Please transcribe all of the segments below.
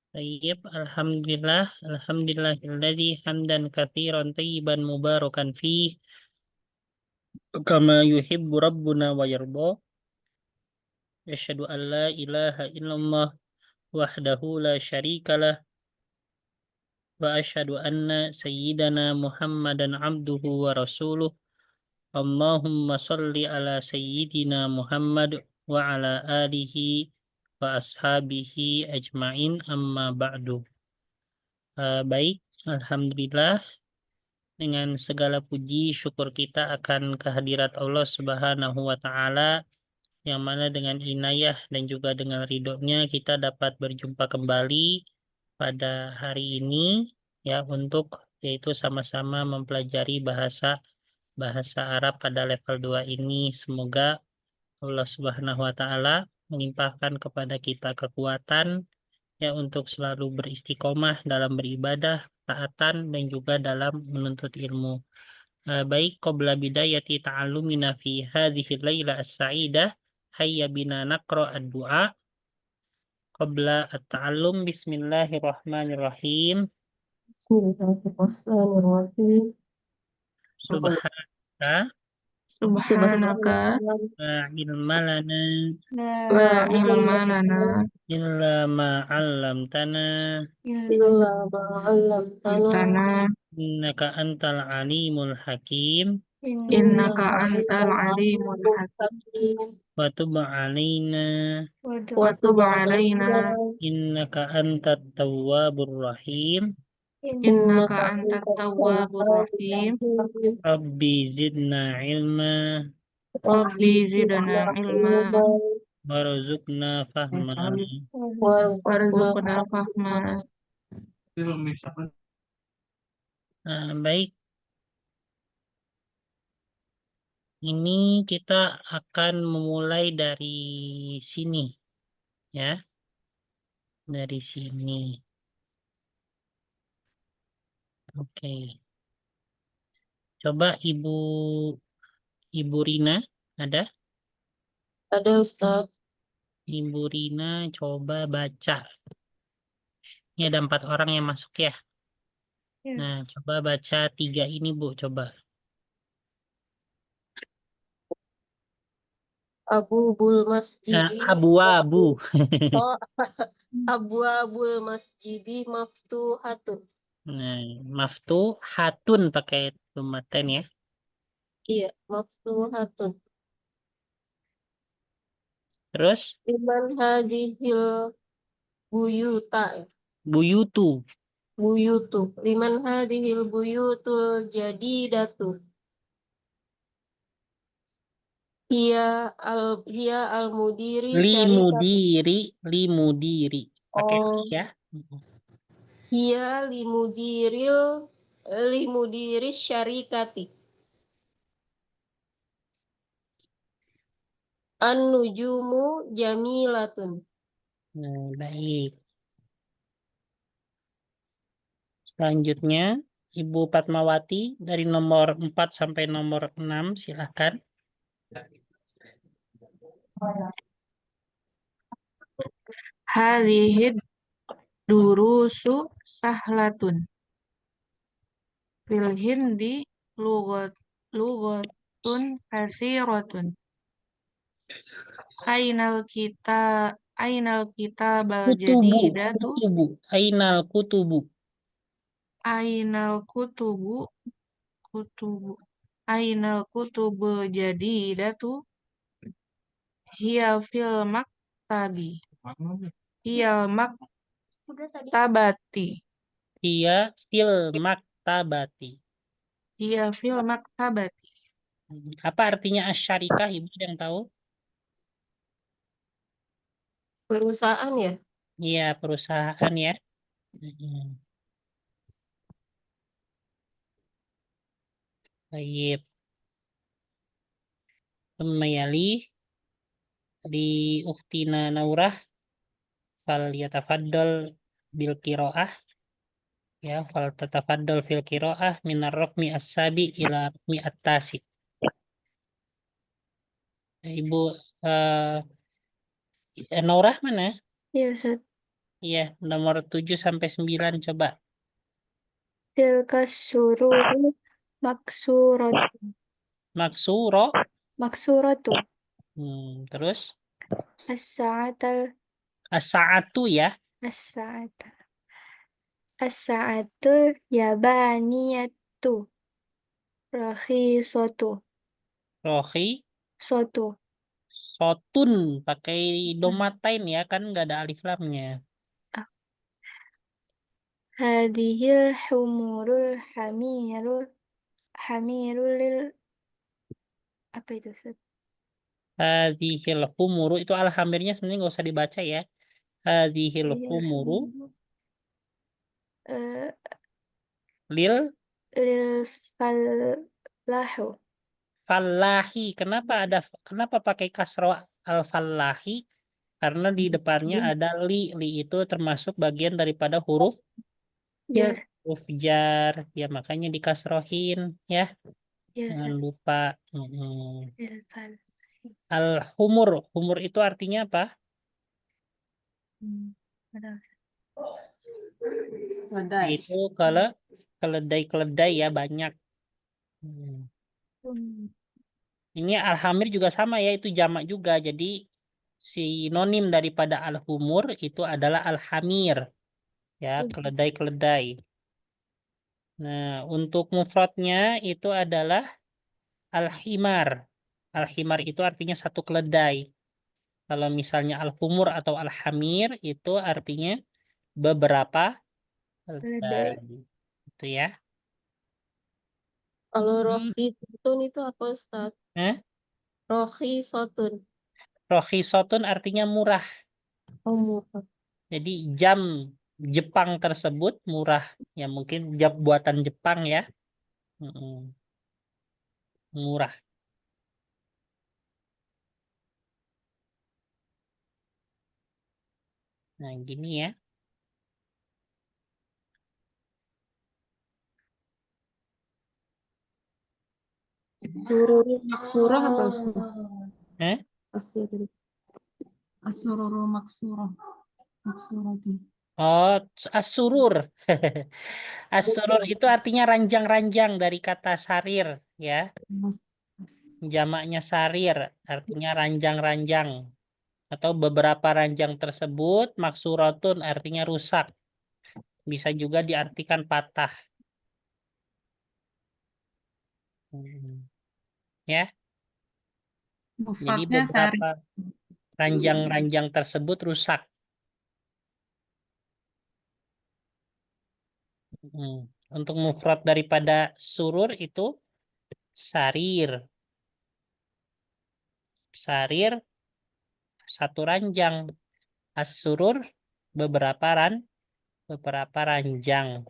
Tayyib, alhamdulillah, alhamdulillahilladzi hamdan katsiran tayyiban mubarakan fih kama yuhibbu rabbuna wa yarda. Asyhadu an la ilaha illallah wahdahu la syarikalah wa asyhadu anna sayyidana Muhammadan abduhu wa rasuluh. Allahumma shalli ala sayyidina Muhammad wa ala alihi wa ashabihi ajmain amma ba'du. Baik, alhamdulillah. Dengan segala puji syukur kita akan kehadirat Allah Subhanahu wa Ta'ala, yang mana dengan inayah dan juga dengan ridhonya kita dapat berjumpa kembali pada hari ini, ya, untuk yaitu sama-sama mempelajari bahasa bahasa Arab pada level 2 ini. Semoga Allah Subhanahu wa Ta'ala melimpahkan kepada kita kekuatan, ya, untuk selalu beristiqomah dalam beribadah, taatan, dan juga dalam menuntut ilmu. Baik, qabla bidayati ta'allumina fi hadhihi layla as-sa'idah, hayya bina naqra ad-du'a qabla at-ta'allum. Bismillahirrahmanirrahim. Bismillahirrahmanirrahim. Subhanaka Subhanaka la ilma lana la ilma lana illa ma 'allamtana illa ma 'allamtana innaka antal alimul hakim innaka antal alimul hakim wa tub 'alaina wa tub 'alaina innaka antat tawwabur rahim. innaka antat tawwabur rahim. Rabbi zidna ilma Rabbi zidna ilma warzuqna fahma. warzuqna fahma. Baik, ini kita akan memulai dari sini, ya, dari sini. Oke, coba Ibu Rina, ada? Ada Ustaz. Ibu Rina coba baca. Ini ada 4 orang yang masuk, ya. Nah, coba baca 3 ini, Bu, coba. Abul masjidi Abu-abu. oh abwabul masjidi maftuhatun. Nah, maftuhatun pakai tumaten, ya. Iya, maftuhatun. Terus Liman hadhil buyuta. buyutu. Buyutu. Liman hadhil buyutul jadidatu. Hiya al mudiri syarikat. Limudiri pakai Oh, ya. hiya limudiri syarikati. An nujumu jamilatun. Nah, baik. Selanjutnya Ibu Fatmawati dari nomor 4 sampai nomor 6, silakan. Hadhid durusu sahlatun. Fil hindi lugatun kasiratun. Ainal kita bal Kutubu, jadidatu. kutubu, ainal kutubu. Ainal kutubu. Ainal kutubu jadidatu. Hiya fil maktabi. Hiya maktabati. Iya fil maktabati. Hiya fil maktabati. Apa artinya asyarikah, Ibu ada yang tahu? Perusahaan ya? Iya, perusahaan, ya. Baik. Kemayali di Uktina Naurah fal yatafaddal bil qiraah, ya, fal tatafaddal fil qiraah minar raqmi as-sabi ila raqmi at-tasi. Ibu Naurah mana? Ya, Ustaz. Iya, nomor 7 sampai 9 coba. Tilka sururu maksuratu. Maksuro. Maksuratu. Terus As-sa'atal as-sa'atu ya. as-sa'atal. As-sa'atul yabaniyatu. Rakhisatu. Rohi. Sotu. Sotun pakai domatain ya kan nggak ada alif lamnya. Hadhil humurul hamirul apa itu, Ustaz? Hadhil humuru itu alhamirnya sebenarnya nggak usah dibaca ya. Hadhil Hadhil humuru humuru eh, lil lil fallahu. fallahi. Kenapa pakai kasro al fallahi? Karena di depannya ada li. Li itu termasuk bagian daripada huruf Jar. jar. Ya makanya dikasrohin ya. Ya, Jangan Ustaz. lupa. Mm-mm. Lil fal. Al-humur. Humur itu artinya apa? Ada. Itu kalau keledai-keledai ya banyak. Hmm. Ini al-hamir juga sama ya, itu jamak juga. Jadi sinonim daripada al-humur itu adalah al-hamir. Ya, keledai-keledai. Nah, untuk mufradnya itu adalah al-himar. Al-himar itu artinya satu keledai. Kalau misalnya al-humur atau al-hamir itu artinya beberapa keledai. Keledai. Itu ya. Kalau rohi sotun itu apa Ustaz? Eh? Rohi sotun. Rohisotun artinya murah. Oh, murah. Jadi jam Jepang tersebut murah. Ya mungkin jam buatan Jepang ya. Mm-mm. Murah. Nah gini ya. Sururu maksurah apa Ustaz? Eh? Asururu. Asururu maksurah. Maksurah itu. Oh, asurur. Asurur itu artinya ranjang-ranjang dari kata sarir ya. Jamaknya sarir artinya ranjang-ranjang. Atau beberapa ranjang tersebut maksuratun artinya rusak. Bisa juga diartikan patah. Ya. Jadi Mufradnya sari. beberapa ranjang-ranjang tersebut rusak. Untuk mufrad daripada surur itu sarir. Sarir satu ranjang. As-surur beberapa beberapa ranjang.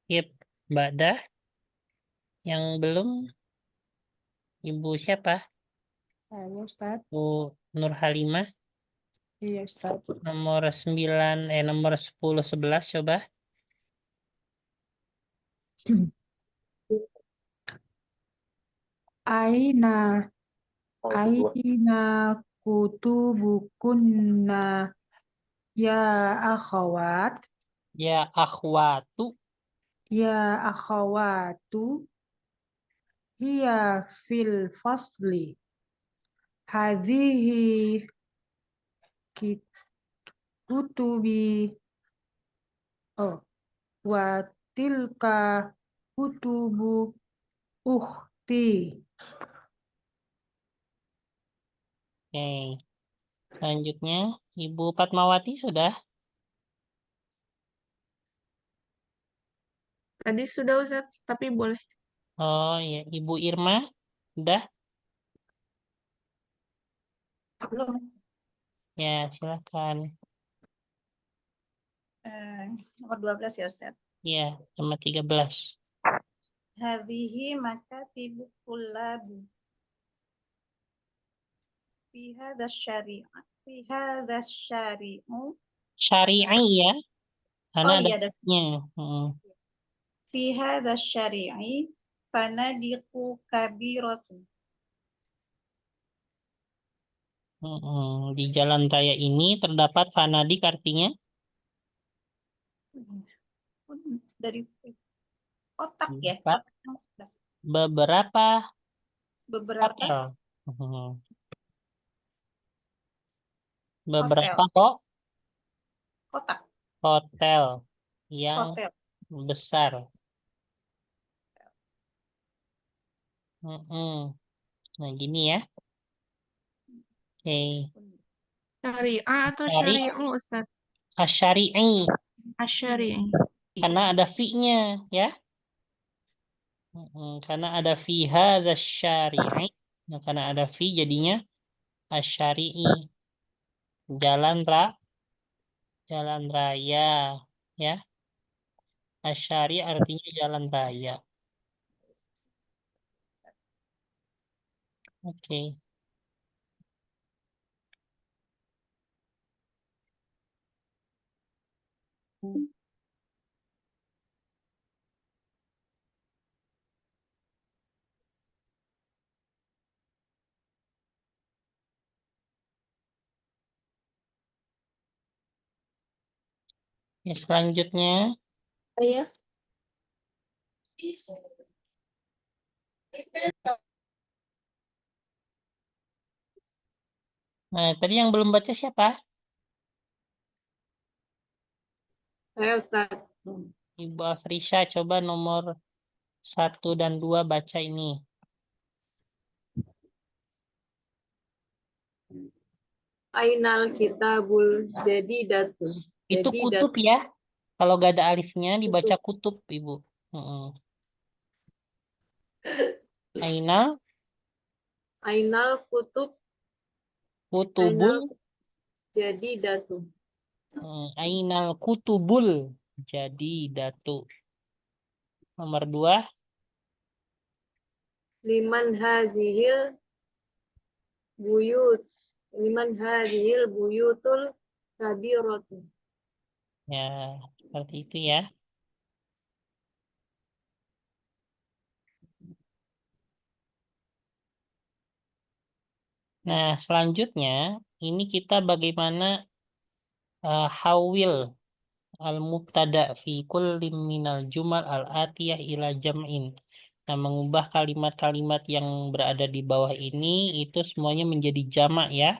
Yep, Mbak Dah yang belum Ibu siapa? Saya Ustaz. Bu Nur Halimah Iya Ustaz. nomor 9 nomor 10 11 coba. Aina Aina kutubukunna ya akhawat Ya akhwatu ya akhawatu hiya fil fasli hadhihi kutubi oh wa tilka kutubu ukhti. Oke. Selanjutnya Ibu Fatmawati sudah. Tadi sudah Ustaz, tapi boleh. Oh ya, Ibu Irma sudah. Belum. Ya, silakan. Nomor 12 ya Ustaz. Ya, nomor 13. Hadhihi makatibul kullabi. Fi hadha syari'u. Fi hadha syari'u. Syari'i ya, karena Oh ada iya, ada. fi-nya. Hmm. Fi hadha syari'i fanadiqu kabiratun. Di jalan raya ini terdapat fanadik artinya Dari otak ya. Pak, Otak. beberapa Beberapa hotel. Hmm. Beberapa kotak hotel yang hotel. besar. Mm-mm. Nah, gini ya. Oke. Syariah atau Syari syari'u, Ustaz? asyari'i Asyari'i. karena ada fi-nya ya. Karena ada fi hadzal syari'i. Nah, karena ada fi jadinya asyari'i. Jalan raya ya. Asyari artinya jalan raya. Oke. Ya, selanjutnya Saya. nah, tadi yang belum baca siapa? Saya, Ustaz. Ibu Afrisha, coba nomor 1 dan 2 baca ini. Ainal kitabul jadidatu. Itu kutub ya. Kalau gak ada alifnya dibaca kutub, Ibu. Ainal Ainal kutub kutubul. jadidatu. Ainal kutubul. Jadi datu. Nomor 2. Liman hadhil buyut. Liman hadhil buyutul kabiratu. Ya, seperti itu ya. Nah, selanjutnya ini kita bagaimana hawil al-mubtada fi kulli minal jumal al-atiyah ila jam'in. Nah, mengubah kalimat-kalimat yang berada di bawah ini itu semuanya menjadi jamak ya.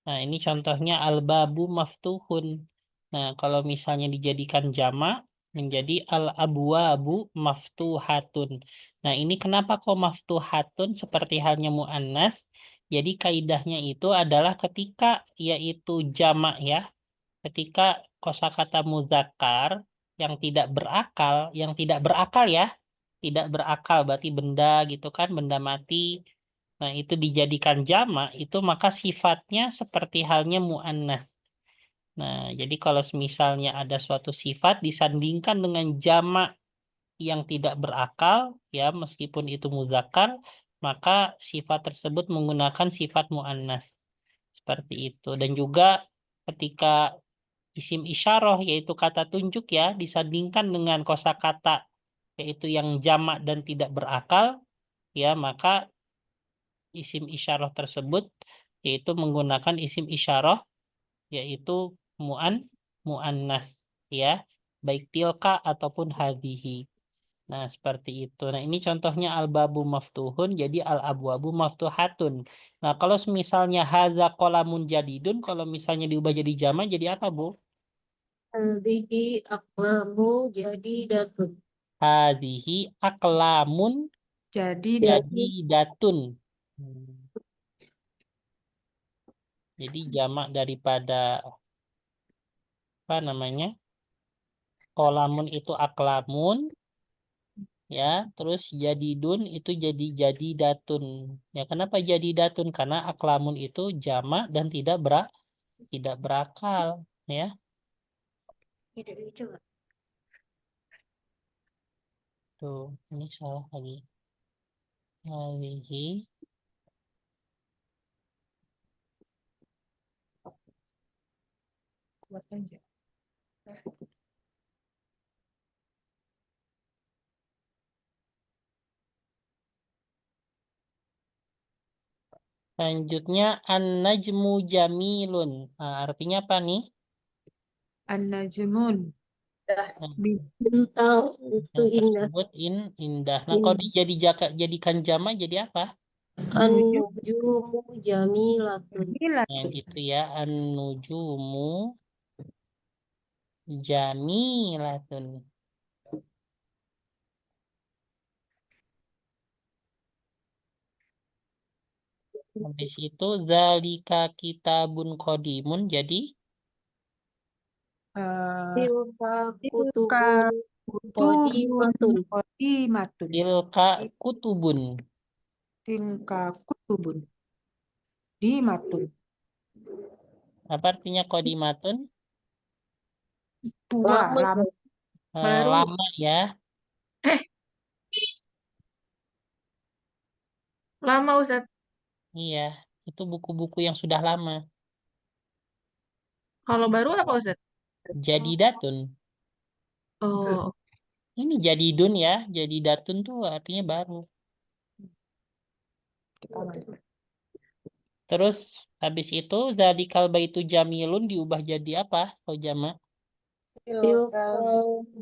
Nah, ini contohnya al-babu maftuhun. Nah, kalau misalnya dijadikan jamak menjadi al-abwabu maftuhatun. Nah, ini kenapa kok maftuhatun seperti halnya muannas? Jadi kaidahnya itu adalah ketika yaitu jamak ya. Ketika kosakata muzakkar yang tidak berakal ya, tidak berakal berarti benda gitu kan, benda mati. Nah, itu dijadikan jamak, itu maka sifatnya seperti halnya muannas. Nah, jadi kalau misalnya ada suatu sifat disandingkan dengan jamak yang tidak berakal, ya meskipun itu muzakkar, maka sifat tersebut menggunakan sifat muannas. Seperti itu. Dan juga ketika isim isyarah yaitu kata tunjuk ya disandingkan dengan kosakata yaitu yang jamak dan tidak berakal, ya maka isim isyarah tersebut yaitu menggunakan isim isyarah yaitu muannas ya, baik tilka ataupun hadhihi. Nah, seperti itu. Nah, ini contohnya al-babu maftuhun jadi al-abwabu maftuhatun. Nah, kalau misalnya hadza qalamun jadidun, kalau misalnya diubah jadi jamak jadi apa, Bu? Hadhihi aqlamu jadidatun. Hadhihi aklamun Jadi jadidatun. Hmm. Jadi jamak daripada apa namanya? Kolamun itu aklamun ya, terus jadidun itu jadi datun. Ya, kenapa jadi datun? Karena aklamun itu jamak dan tidak berakal, ya. Tidak dicoba. Tuh, ini salah lagi. Hadhihi buat aja. Selanjutnya an-najmu jamilun. Nah, artinya apa nih? An-najmun. Nah, Bintang itu yang indah. tersebut indah. Nah, kalau jadikan jama jadi apa? An-nujumu jamilatun. Nah, Jamilatun. gitu ya. An-nujumu jamilatun. Habis itu zalika kitabun qadimun jadi Tilka Tilka kutubun kutubun qadimatun. qadimatun. tilka kutubun. Tilka kutubun qadimatun. Apa artinya qadimatun? Tua, Lama. lama. Baru. Lama ya. Lama Ustaz. Iya, itu buku-buku yang sudah lama. Kalau baru apa Ustaz? Jadidatun. Oh, Ini jadidun ya. Jadidatun tuh artinya baru. Terus habis itu zalikal baitu jamilun diubah jadi apa? Kalau jamak? Tilka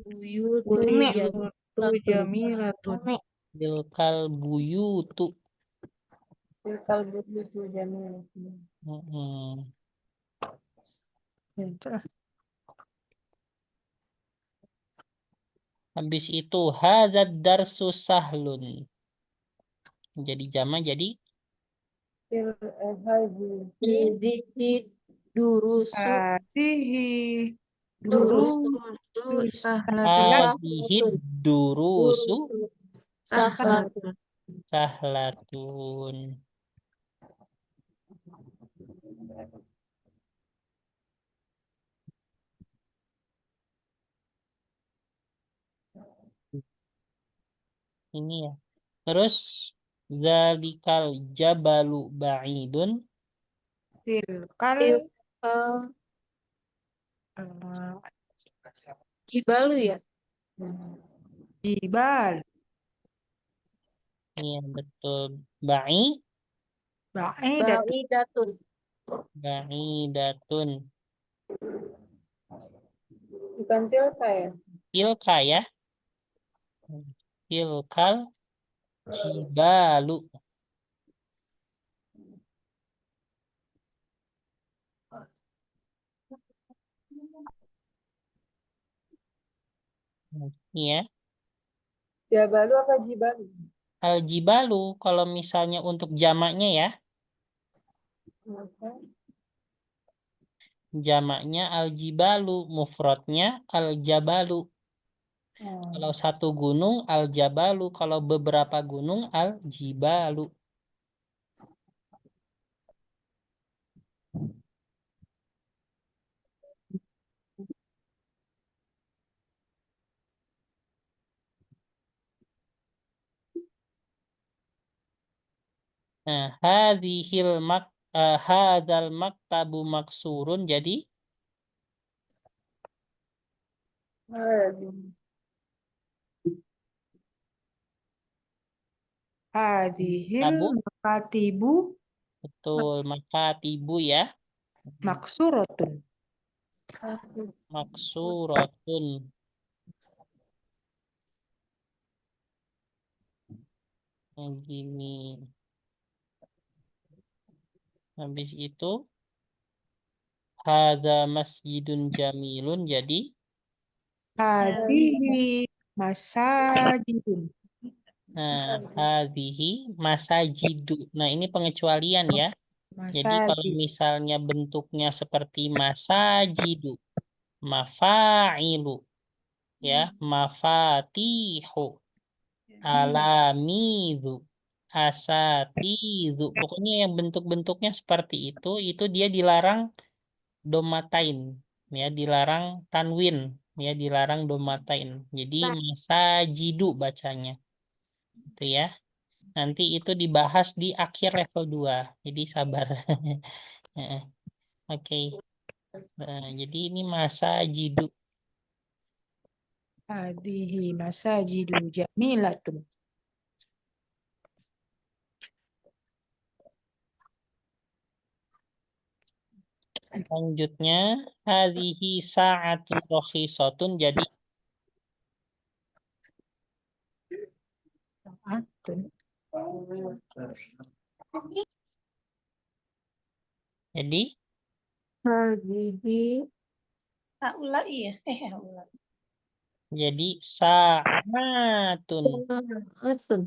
buyutu Umi jamilatun. jamilatun. Tilkal buyutu. Tilkal buyutu jamilatun. Mm-mm. Habis itu hadzal darsu sahlun. Jadi jamak jadi Hadihi durusu Hadihi durusu durus hadihid sahlatun. durusu Sahlatun. sahlatun. Ini ya. Terus zalikal jabalu ba'idun. tilkal Tilka Jibalu ya. jibal Iya betul. ba'idatun. Ba'idatun. Ba'idatun. Bukan tilka ya? Tilka ya. Tilkal jibalu. Iya. Jabalu apa jibalu? Al jibalu kalau misalnya untuk jamaknya ya. Apa? Jamaknya al jibalu, mufradnya al jabalu. Kalau satu gunung al jabalu, kalau beberapa gunung al jibalu. Nah, hadzal maktabu maksurun jadi Hadihil tabu makatibu betul maka tibu ya maksuratun. maksuratun. Yang gini. Habis itu hadza masjidun jamilun jadi Hadihi masajidun. nah hadhihi masajidu. Nah, ini pengecualian ya. Jadi kalau Masajid. misalnya bentuknya seperti masajidu, mafa'ilu ya, mafatihu, alamidu, asatidu. Pokoknya yang bentuk-bentuknya seperti itu dia dilarang domatain, ya, dilarang tanwin, ya, dilarang domatain. Jadi masajidu bacanya. Itu ya. Nanti itu dibahas di akhir level 2. Jadi sabar. Heeh. Oke. Nah, jadi ini masajidu. Hadhihi masajidu jamilatun. Selanjutnya, hadhihi sa'atun rakhisatun. Jadi Sa'atun. jadi Hadhihi Haulai ya? Haulai. jadi sa'atun. Atun.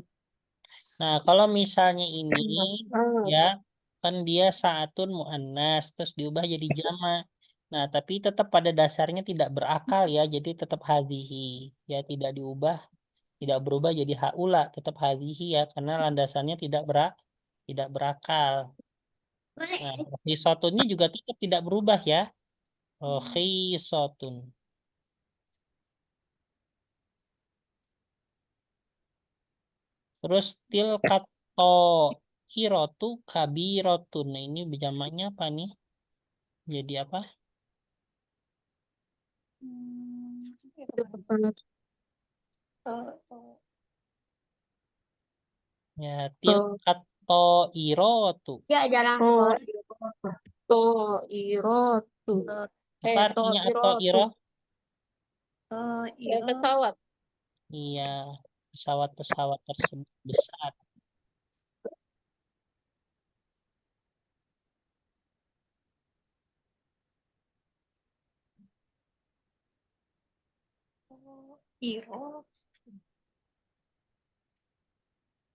Nah, kalau misalnya ini Saat. ya kan dia saatun muannas terus diubah jadi jamak. Nah, tapi tetap pada dasarnya tidak berakal ya. Jadi tetap hadhihi ya tidak diubah, tidak berubah jadi haula, tetap hadhihi ya karena landasannya tidak berakal. Nah, rohisotunnya juga tetap tidak berubah ya. Rohisotun. Terus tilkato hirotu kabirotun. Nah, ini jamaknya apa nih? Jadi apa? Ya, tilkato irotu. Ya, jarang. To irotu. Apa artinya atau irotu. iro? Pesawat. Iya, pesawat-pesawat tersebut besar. Iro.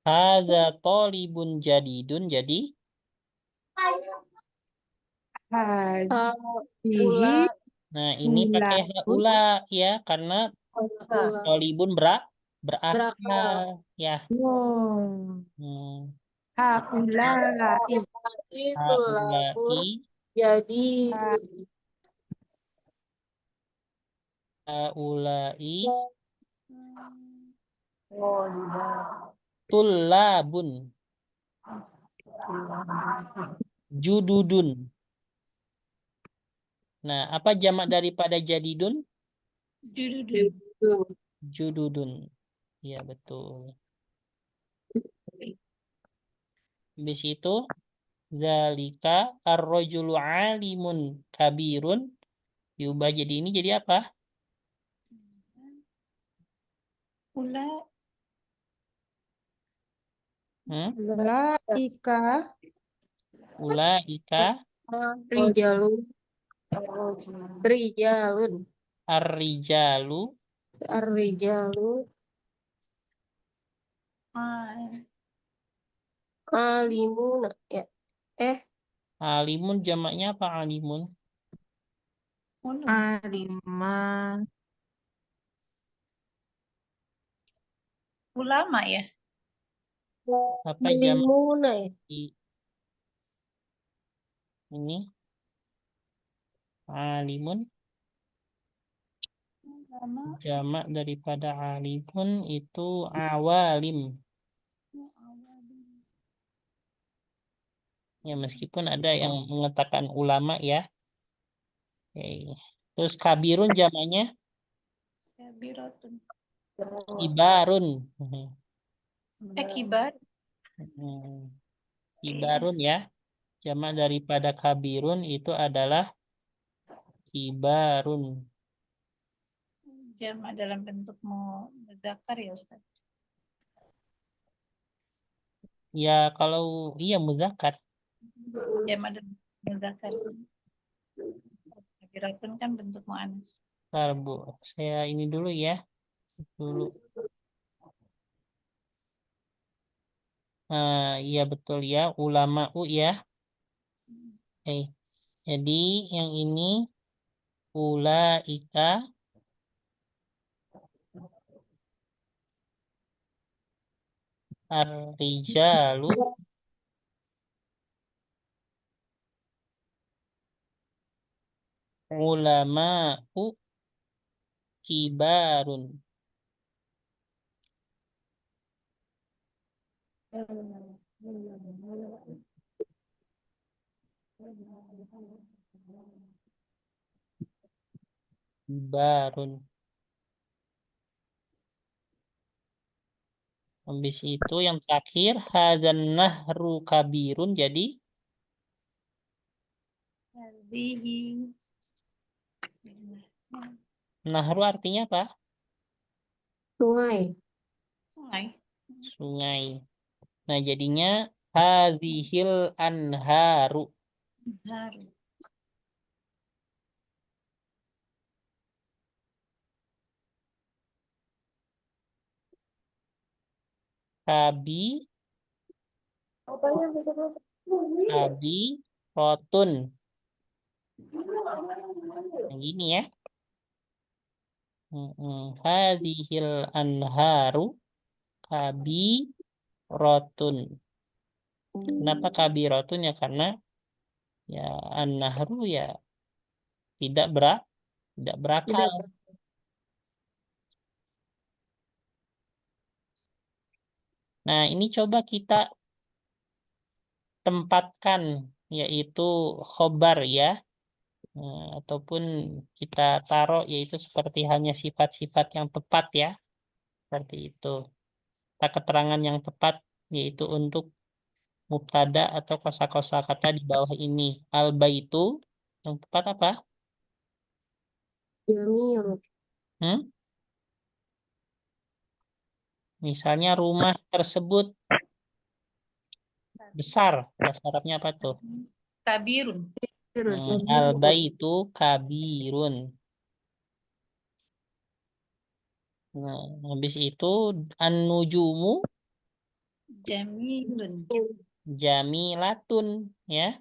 Hadza tolibun jadidun. Jadi, Hadhihi nah ini pakai ulatun. haula ya karena tolibun berakal ya. Oh. Hmm. Haulai. Haulai, Jadi haulai Oh, di bawah. tullabun jududun. Nah, apa jamak daripada jadidun? Jududun. Jududun. Ya, betul. Habis itu, zalika ar-rajulu alimun kabirun. Diubah jadi ini jadi apa? Ula. Ulaika Ulaika rijalun. Rijalun. ar-rijalu Ar-rijalu alimun. Ya. alimun jamaknya apa alimun? Aliman. Ulama ya? Apa jamak Alimuna ya. ini? Alimun Ulama. jamak daripada alimun itu awalim. Ya, meskipun ada yang mengatakan ulama ya. Oke. Terus kabirun jamaknya Kabiratun. kibarun. Kibar. Kibarun ya. Jamak daripada kabirun itu adalah kibarun. Jamak dalam bentuk muzakkar ya Ustaz? Ya kalau iya muzakkar. Jamak dalam muzakkar. Kabiratun kan bentuk muannas. Bentar, Bu. Saya ini dulu ya. Dulu. Iya betul ya. Ulama'u ya. Jadi yang ini ulaika ar-rijalu ulama'u kibarun. Kibarun. Habis itu yang terakhir hadzan nahru kabirun jadi Hadhihi. nahru artinya apa? Sungai. Sungai. Sungai. Nah, jadinya hadhil anharu. Haru. Kabi rotun. Yang gini ya. Hadhil anharu kabi rotun. Kenapa kabi rotun ya? Karena ya an-nahru ya tidak berakal. Nah, ini coba kita tempatkan yaitu khobar ya. Ataupun kita taruh yaitu seperti hanya sifat-sifat yang tepat ya. Seperti itu. Kita keterangan yang tepat yaitu untuk mubtada atau kosa-kosa kata di bawah ini. Al-baitu yang tepat apa? Jamil. Hmm? Misalnya rumah tersebut besar. Bahasa Arabnya apa tuh? Kabirun. Al-baitu kabirun. Nah, habis itu an-nujumu Jamilun. jamilatun ya.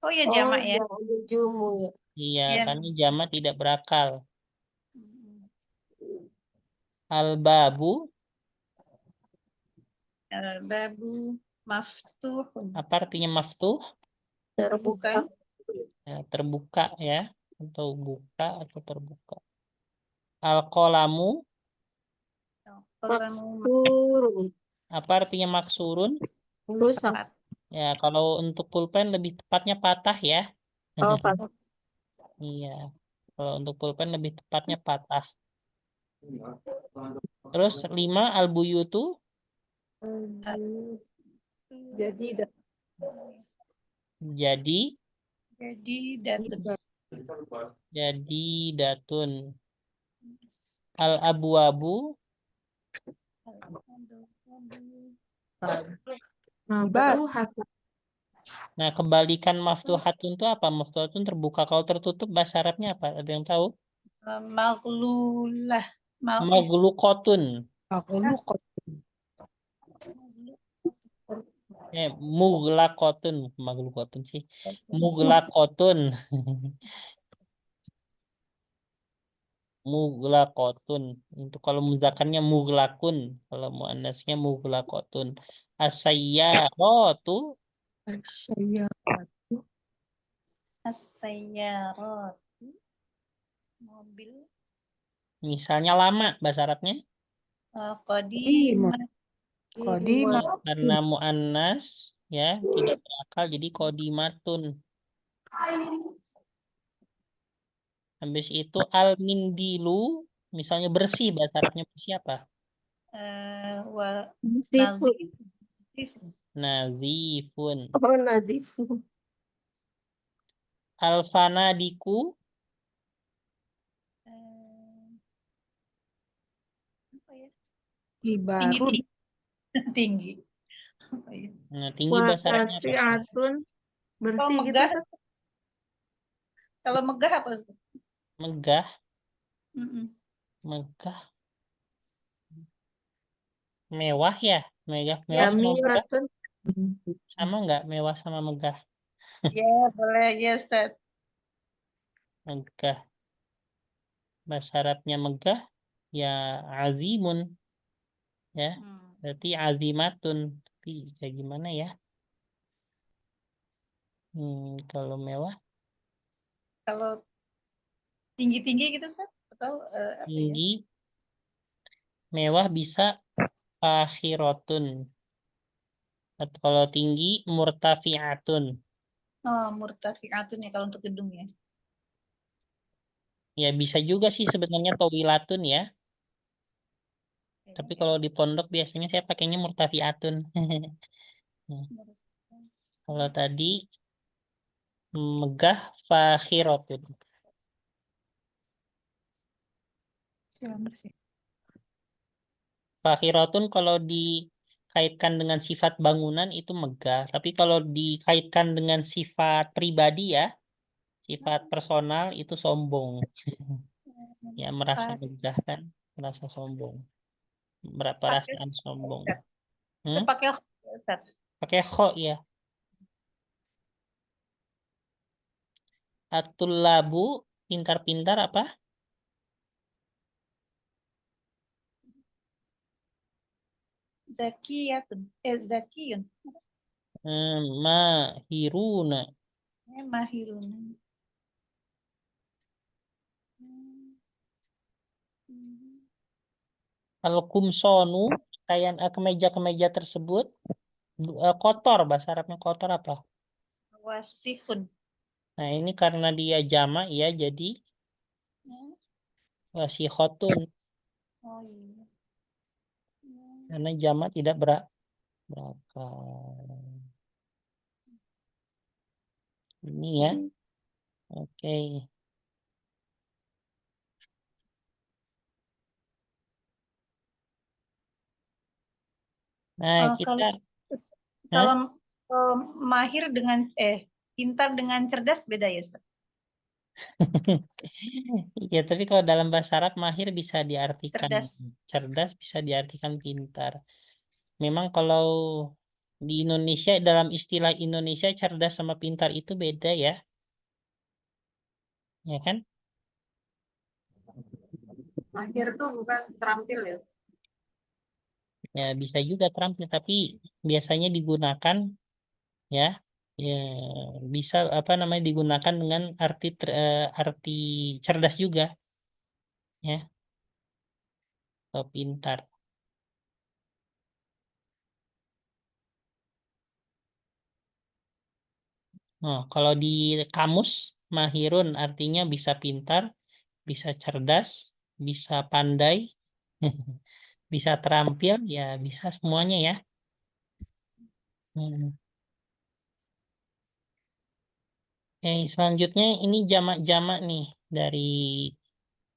Oh ya jamak ya. Jumu ya. Iya, Iya. karena jamak tidak berakal. Al-babu Babu maftuhun. apa artinya maftuh? Terbuka. Ya, terbuka ya, atau buka atau terbuka. Al-qalamu Kalamu Maksurun. apa artinya maksurun? Rusak. Ya, kalau untuk pulpen lebih tepatnya patah ya. Oh, pas. Iya. Kalau untuk pulpen lebih tepatnya patah. Terus 5 al-buyutu Jadi jadi datun. datun. Al-abwabu Maftuhat. nah kebalikan maftuhatun itu apa? Maftuhatun terbuka. Kalau tertutup bahasa Arabnya apa? Ada yang tahu? Maglulah. Maglukotun. Aku lupa. Muglakotun. Maglukotun sih. Muglakotun. Muglakotun. Itu kalau muzakarnya muglakun. Kalau muannasnya muglakotun. As-sayyaratu Saya As-sayyarat. Mobil. misalnya lama bahasa Arabnya. Qadimat. Kodimah. Karena muannas ya tidak berakal jadi kodimatun. Habis itu al-mindilu misalnya bersih bahasa Arabnya bersih apa? Wa Sifun. nazif. Nazifun. Oh, nadif. Al-fanadiku Apa ya? Ibarun. Tinggi. Apa ya? nah, tinggi bahasa Arabnya apa? Wasiatun. Kalau Bersih gitu. megah, kalau megah apa? Megah, Mm-mm. megah, mewah ya, mewah sama megah Jamilatun. sama nggak mewah sama megah? Ya, boleh ya, Ustaz. Megah, bahasa Arabnya megah ya azimun ya, berarti azimatun. Tapi kayak gimana ya? Kalau mewah, Kalau tinggi-tinggi gitu, Ustaz? Atau apa ya? tinggi, mewah bisa fakhirotun. Atau kalau tinggi murtafiatun. Oh, murtafi'atun ya kalau untuk gedung ya. Ya bisa juga sih sebenarnya tawilatun ya. Tapi kalau di pondok biasanya saya pakainya murtafiatun. Nah, kalau tadi megah fakhiratun. Fakhiratun kalau dikaitkan dengan sifat bangunan itu megah. Tapi kalau dikaitkan dengan sifat pribadi ya, sifat personal itu sombong. Ya merasa megah kan, merasa sombong. Berapa Pakai perasaan sombong. Itu pakai Ustaz. Pakai kho ya. Atul labu pintar-pintar apa? Zakiyatun. Zakiyun. Mahiruna. Mahirun. Al-kumsonu, pakaian kemeja-kemeja tersebut kotor, bahasa Arabnya kotor apa? Wasihun. Nah, ini karena dia jamak ya, jadi wasihotun. Oh iya. Karena jamak tidak berakal. Ini ya. Oke. Nah, kita Kalau mahir dengan pintar dengan cerdas beda ya Ustaz? ya, tapi kalau dalam bahasa Arab mahir bisa diartikan Cerdas. cerdas, bisa diartikan pintar. Memang kalau di Indonesia, dalam istilah Indonesia cerdas sama pintar itu beda ya. Ya kan? Mahir tuh bukan terampil ya. Ya bisa juga terampil, tapi biasanya digunakan ya, ya bisa apa namanya digunakan dengan arti cerdas juga ya, atau pintar. Nah, kalau di kamus mahirun artinya bisa pintar, bisa cerdas, bisa pandai, bisa terampil, ya bisa semuanya ya. Hmm. Selanjutnya ini jamak-jamak nih dari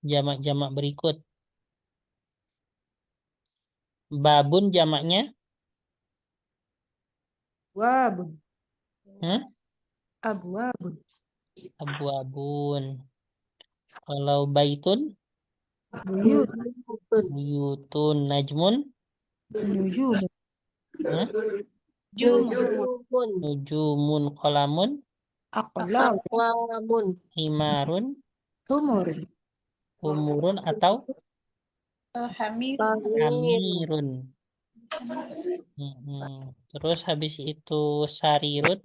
jamak-jamak berikut. Babun jamaknya, Wabun. hmm? Abwabun. Abu-abun. Kalau baitun, Buyut. buyutun, najmun, Nujum. hmm? Jumun. Nujumun, kolamun, Aqlaw. himarun, Humur. umurun atau Hamir. amirun. Terus habis itu sarirun,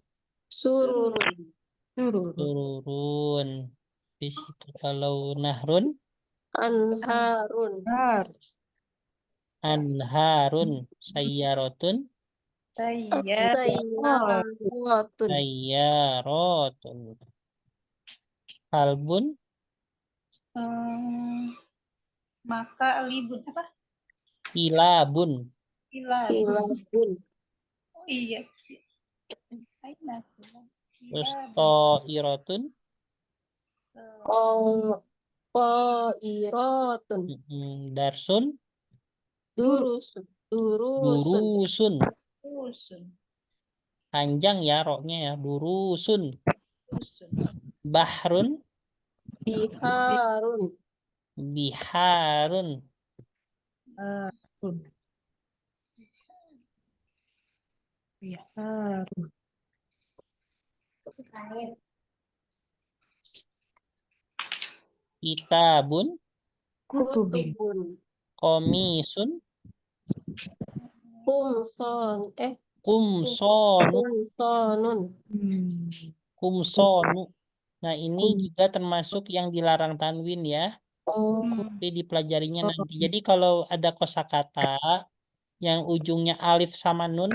Sururun. Sururun. turun. Habis itu kalau nahrun, Anharun. Har. anharun, sayyarotun, Sayyaratun. sayyarotun. Kalbun, Maka libun apa? ilabun. Kilabun. Oh iya. Terus to'irotun, Qairatun. darsun, Durusun. Durusun. durusun. Panjang ya roknya ya, durusun. Bahrun, Biharun. biharun. Biharun. Kitabun, Kutubin. Kutubun. komisun, Kumson. kumsonu, Kumsonun. kumsonu. Nah, ini juga termasuk yang dilarang tanwin ya. Oh. Tapi dipelajarinya nanti. Jadi kalau ada kosakata yang ujungnya alif sama nun,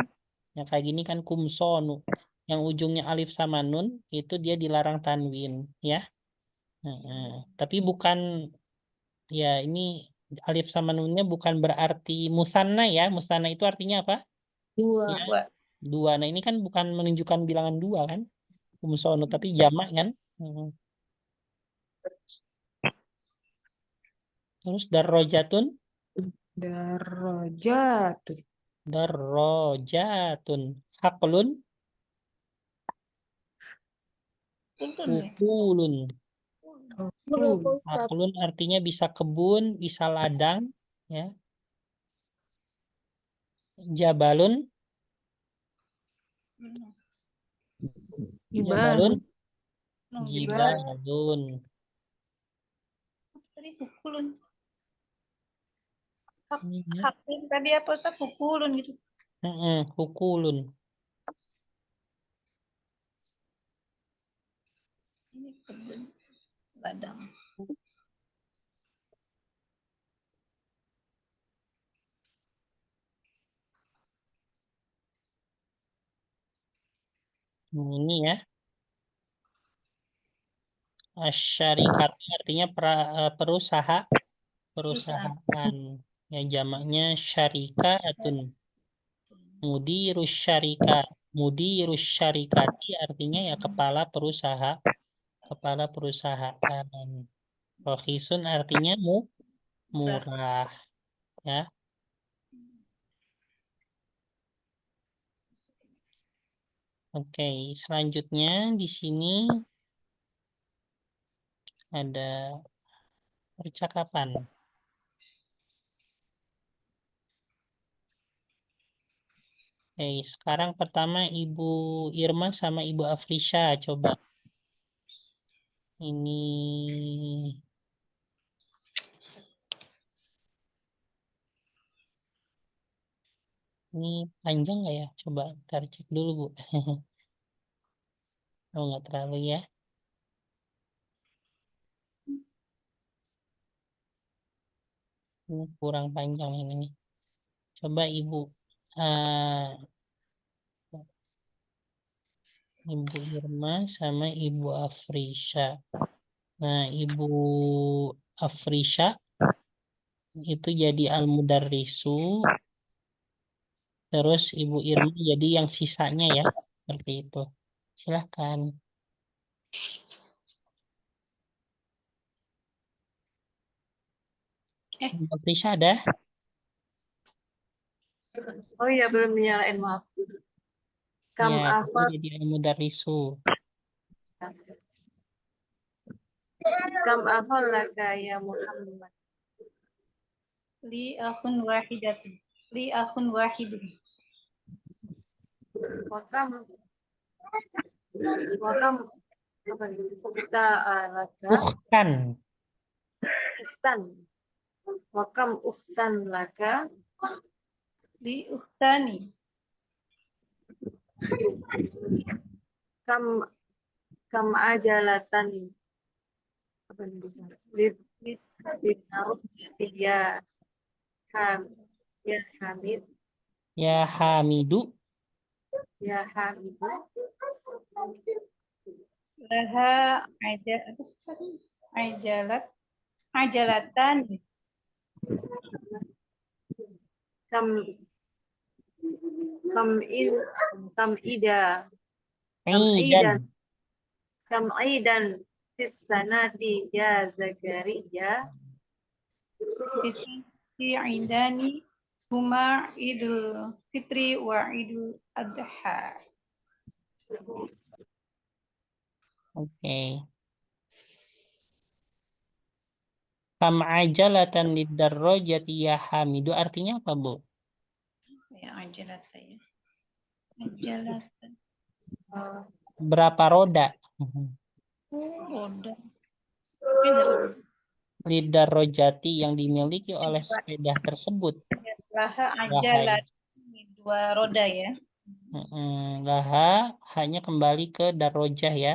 ya kayak gini kan kumsonu. Yang ujungnya alif sama nun itu dia dilarang tanwin, ya. Tapi bukan, ya ini alif sama nunnya bukan berarti musanna ya. Musanna itu artinya apa? Dua. Ya, Dua. dua. Nah ini kan bukan menunjukkan bilangan dua kan? Musono tapi jamak kan? Terus darrojatun, Darajatun. darrojatun, haklun, Tuntun nih. ukulun. Berapa Ustaz? Haklun artinya bisa kebun, bisa ladang, ya. Jabalun, Jibal. jabalun, Nung Jibal. jibalun. Tadi hukulun. Ini ya. Hakulun tadi apa Ustaz? Hukulun gitu. Hukulun. Ini kebun ladang. Ini ya. Asyarikat artinya perusahaan. Ya jamaknya syarikatun. Mudirus syarikat. Mudirus syarikati artinya ya kepala perusahaan. Rohisun artinya murah, ya. Oke, selanjutnya di sini ada percakapan. Oke, sekarang pertama Ibu Irma sama Ibu Afrisha coba. Ini panjang nggak ya? Coba ntar cek dulu Bu. Oh nggak terlalu ya. Ini kurang panjang ini. Coba Ibu Ibu Irma sama Ibu Afrisha. Nah, Ibu Afrisha itu jadi al-mudarrisu, terus Ibu Irma jadi yang sisanya ya, seperti itu. Silahkan. Ibu Afrisha ada? Oh iya, belum nyalain, maaf. Kam Ya, itu apa? jadi al-mudarrisu. Kam apa laka ya Muhammad? Li akhun wahidatun. Li akhun wahidun. Wakam wakam apa nih? Kita laka Bukan. ustan. Wakam ustan laka Li uhtani. kam kam ajalatan apa nih? Di taruh ya ham ya Hamid Ya Hamidu. ya Hamid Laha aja apa sih tadi? Ajalatan. kam kam in kam ida kam idan Idan. kam idan fis sanati ya Zakaria Fi indani huma idul fitri wa idul adha. Oke. Kam ajalatan lidarrojati ya Hamidu artinya apa, Bu? Ya ajalatan ya. Ajalatan. Berapa roda? Roda. Lidarrojati yang dimiliki oleh sepeda tersebut. Laha Laha, ajalatan 2 roda ya. laha hanya kembali ke darrojah ya.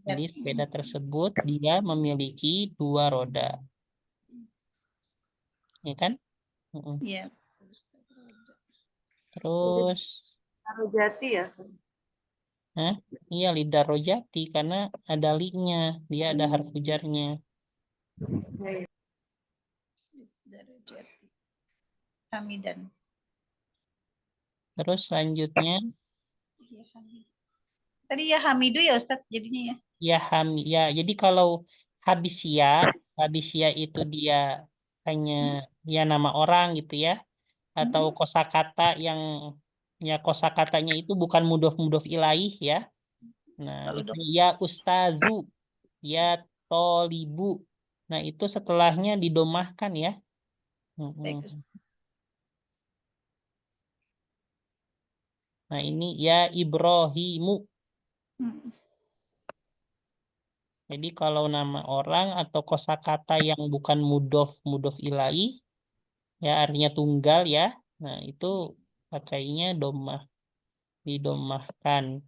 Jadi sepeda tersebut dia memiliki 2 roda. Ya kan? Ya. Terus Jati ya Hah? Iya, lidarojati karena ada li-nya, dia ada harfu jarnya. Darajat. Hamidan. Terus selanjutnya Ya, tadi ya Hamidu ya Ustadz jadinya ya. ya, jadi kalau habisia itu dia hanya ya nama orang gitu ya, atau kosakata yang ya kosakatanya itu bukan mudof ilaih ya. Nah, Kalau dok, misalnya ya ustazu, ya tolibu. Nah, itu setelahnya didomahkan ya. Mm-mm. baik Ustadz. Nah, ini ya Ibrahimu. Hmm. Jadi kalau nama orang atau kosakata yang bukan mudof ilaih ya artinya tunggal ya. Nah, itu pakainya didomahkan.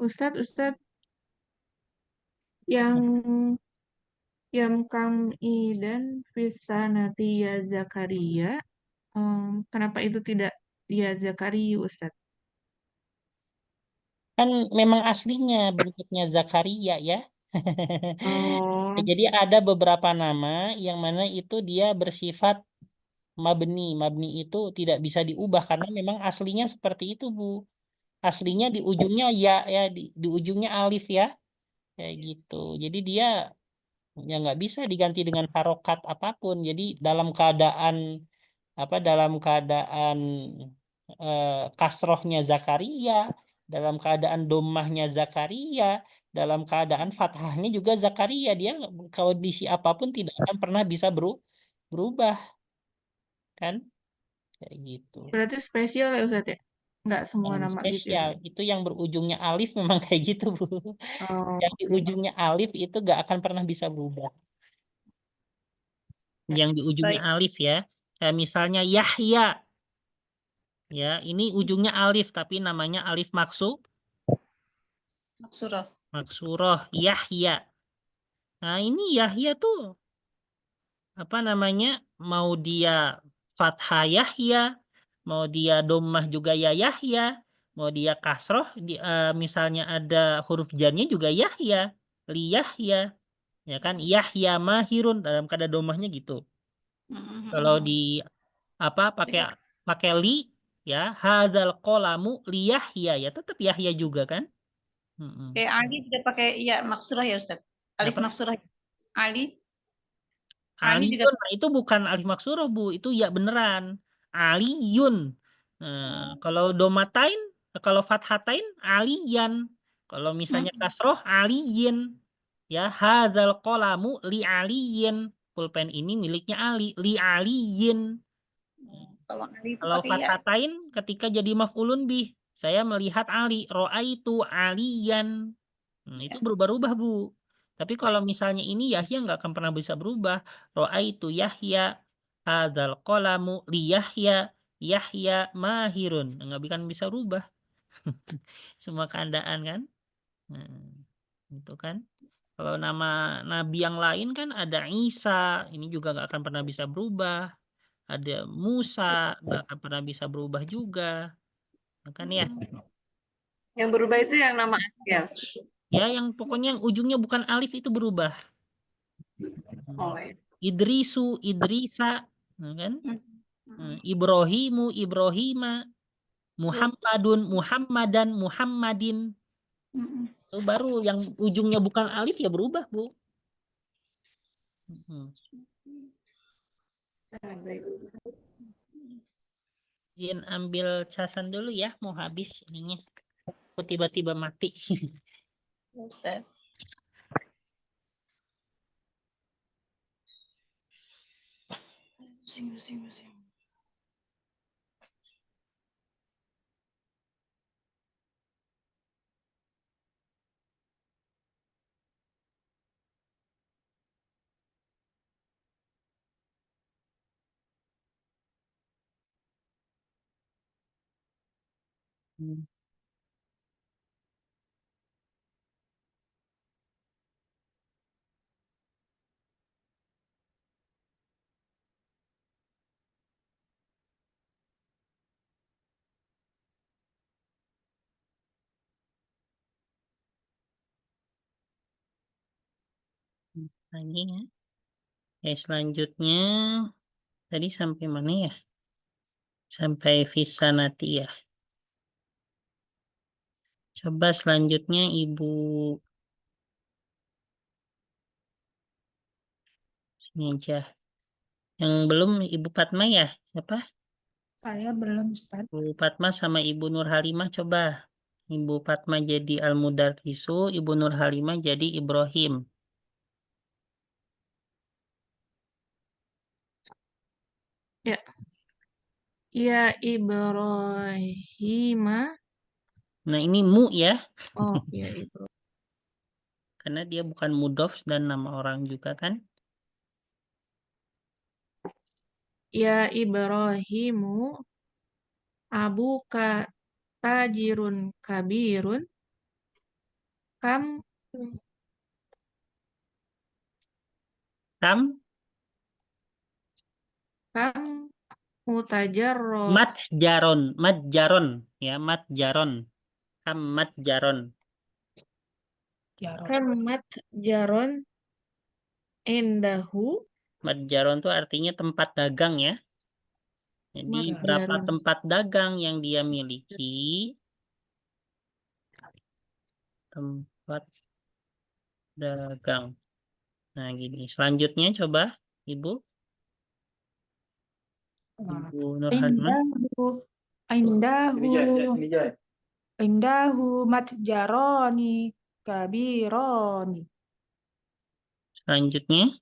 Ustadz, yang Yamkam idan Fisanati ya Zakaria, kenapa itu tidak ya Zakaria, Ustadz? Kan memang aslinya bentuknya Zakaria ya. Oh, Jadi ada beberapa nama yang mana itu dia bersifat mabni. Mabni itu tidak bisa diubah karena memang aslinya seperti itu, Bu. Aslinya di ujungnya ya di ujungnya alif ya. Kayak gitu. Jadi dia ya nggak bisa diganti dengan harokat apapun. Jadi dalam keadaan kasrohnya Zakaria, dalam keadaan domahnya Zakaria, dalam keadaan fathahnya juga Zakaria. Dia kalau diisi apapun tidak akan pernah bisa berubah kan, kayak gitu. berarti spesial ya Ustadz ya? Nggak semua Yang nama gitu ya? spesial itu yang berujungnya alif memang kayak gitu, Bu. Oh, Yang di oke. ujungnya alif itu gak akan pernah bisa berubah. Yang di ujungnya Baik, alif ya. Kayak misalnya Yahya. Ya, ini ujungnya alif tapi namanya alif surah. maksuroh Yahya. Nah, ini Yahya tuh apa namanya? Mau dia fathah Yahya, mau dia dommah juga ya Yahya, mau dia kasroh misalnya ada huruf jarnya juga Yahya, li Yahya, ya kan? Yahya mahirun dalam kata dommahnya gitu. Kalau di apa pakai pakai li ya hadzal qolamu li Yahya ya tetap Yahya juga kan? Mm-mm. Kayak Ali juga pakai ya maksurah ya Ustadz. Alif Apa? maksurah. Ali, Ali juga Aliyun, nah itu bukan alif maksurah, Bu. Itu ya beneran. Aliyun. Nah, kalau domatain, kalau fathatain, aliyan. Kalau misalnya Hmm. kasroh, aliyin. Ya, hadzal qolamu li aliyin. Pulpen ini miliknya Ali, li aliyin. Kalau Ali itu Kalau pakai ya. fathatain ketika jadi maf'ulun bih. Saya melihat Ali, ro'aitu aliyan. Itu Ya. berubah-ubah, Bu. Tapi kalau Baik. misalnya ini Yahya nggak akan pernah bisa berubah. Ro'aitu Yahya, hadzal qalamu li Yahya, Yahya mahirun. Nggak bisa berubah. Semua keadaan kan. Itu kan. Kalau nama nabi yang lain kan ada Isa, ini juga nggak akan pernah bisa berubah. Ada Musa, nggak akan pernah bisa berubah juga. Kan ya. Yang berubah itu yang nama ya. Ya, yang pokoknya yang ujungnya bukan alif itu berubah. Oh, ya. Idrisu, Idrisa, kan? Hmm. Ibrahimu, Ibrahima, Baik. Muhammadun, Muhammadan, Muhammadin. Hmm. Itu baru yang ujungnya bukan alif ya berubah, Bu. Izin ambil casan dulu ya, mau habis ininya. Aku tiba-tiba mati. Ustadz. Pusing. Lagi ya. Oke, selanjutnya tadi sampai mana ya? Sampai Visanati ya. Coba selanjutnya Ibu sini aja. Yang belum Ibu Fatma ya? Siapa? Saya belum, Ustaz. Ibu Fatma sama Ibu Nur Halimah coba. Ibu Fatma jadi Al-Mudarrisu, Ibu Nur Halimah jadi Ibrahim. Ya. Ya Ibrahimah. Nah ini mu ya, Oh, ya Ibrahim. karena dia bukan mudhof dan nama orang juga kan. Ya Ibrahimu abuka tajirun kabirun kam Kam kam mutajarro matjaron ya, matjaron. Kam matjaron. Jarot. kam jaron endahu Matjaron itu artinya tempat dagang ya. Jadi berapa matjarun. tempat dagang yang dia miliki? Tempat dagang. Nah gini. Selanjutnya coba Ibu. Ibu Nur Halimah. Indahu matjaroni kabironi. Selanjutnya.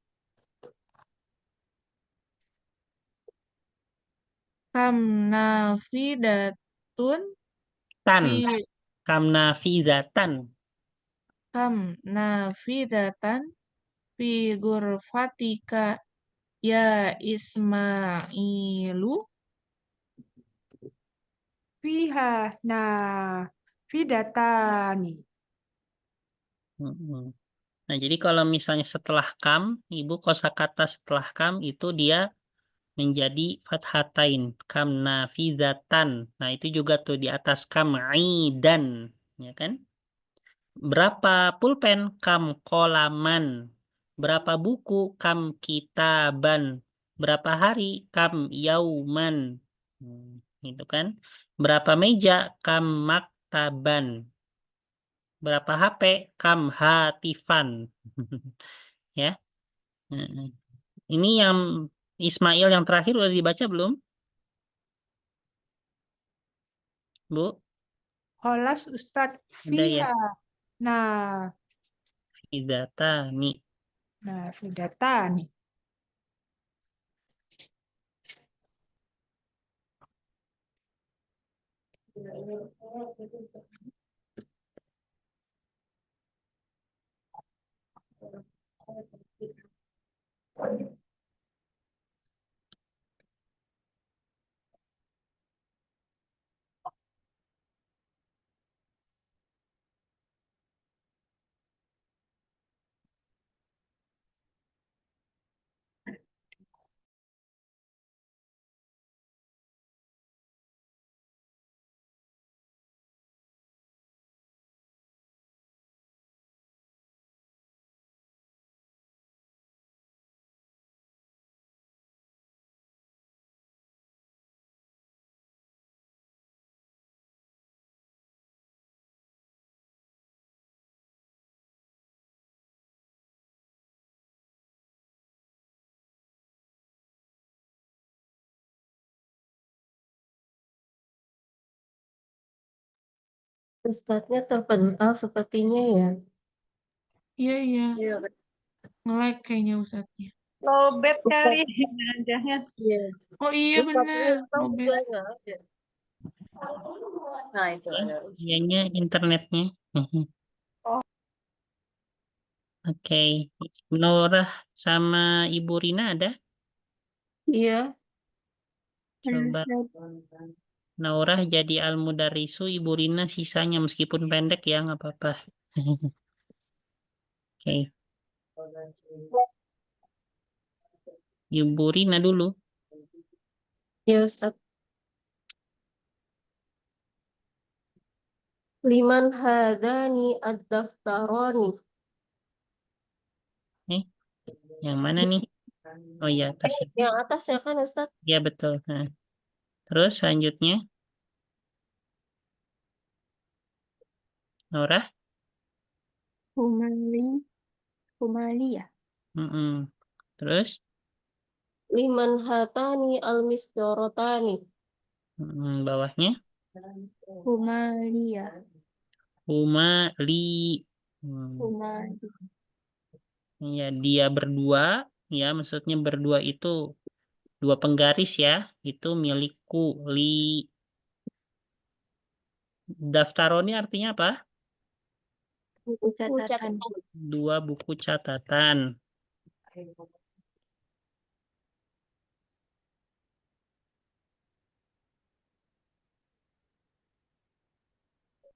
Kam nafidatun Tan. fi Kam nafizatan. kam nafidatan fi gurfatika ya Ismailu. Fiha fidatani. Mm-mm. Nah, jadi kalau misalnya setelah kam, Ibu kosakata setelah kam itu dia menjadi fathatain, kam nafizatan. Nah, itu juga tuh di atas kam aidan, ya kan? Berapa pulpen? Kam kolaman. Berapa buku? Kam kitaban. Berapa hari? Kam yauman. Gitu kan? Berapa meja? Kam maktaban. Berapa HP? Kam hatifan. Ya. Mm-mm. Ini yang Ismail yang terakhir udah dibaca belum, Bu? Holas Ustadz Udah ya. fiha. Nah, Idatani. fidatani. Ustadznya terpental sepertinya ya. Iya, iya. Iya, Nge-lag kayaknya Ustadznya. Lowbat kali. Ustaz. Jangan. Iya. Oh iya Ustadznya benar. tahu Lobet. juga nggak ada. Nah, itu Ya, ada. kayaknya internetnya. Mhm. Oh. Oke. Norah sama Ibu Rina ada? Iya. Coba Naurah jadi Al-Mudarrisu, Ibu Rina sisanya meskipun pendek ya nggak apa-apa. Oke. Ibu Rina dulu. Ya Ustadz. Liman hadani ad-daftaroni. Yang mana nih? Oh iya, atasnya. Yang atas ya kan Ustaz? Ya betul. Nah, terus selanjutnya, Norah. Humali ya. Mm-mm. Terus, Liman hatani al-misdorotani. bawahnya, Humalia. Humali. Hmm, Humali. ya, dia berdua, ya maksudnya berdua itu dua penggaris ya, itu milikku. Li daftaroni artinya apa? Buku catatan. Catatan. Dua buku catatan.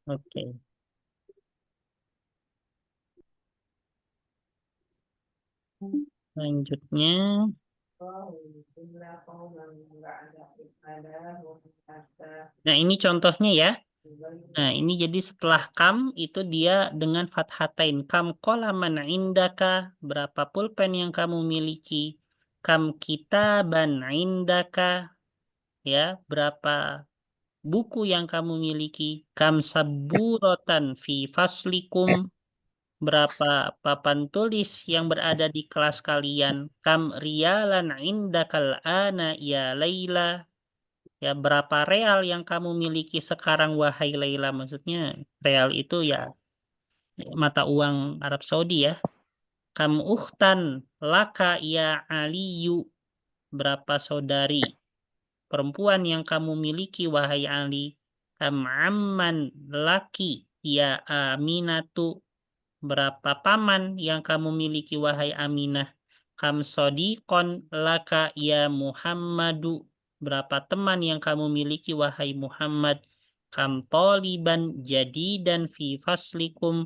Oke. Selanjutnya, nah ini contohnya ya. Nah ini jadi setelah kam itu dia dengan fathatain. Kam qalaman indaka, berapa pulpen yang kamu miliki. Kam kitaban indaka, ya berapa buku yang kamu miliki. Kam saburotan fi faslikum, berapa papan tulis yang berada di kelas kalian. Kam rialan indakal ana ya Laila, ya berapa real yang kamu miliki sekarang wahai Laila. Maksudnya real itu ya mata uang Arab Saudi ya. Kam uhtan laka ya Aliyu, berapa saudari perempuan yang kamu miliki wahai Ali. Kam amman laki ya Aminatu, berapa paman yang kamu miliki wahai Aminah. Kam sodikon laka ya Muhammadu, berapa teman yang kamu miliki wahai Muhammad. Kam toliban jadidan fi faslikum,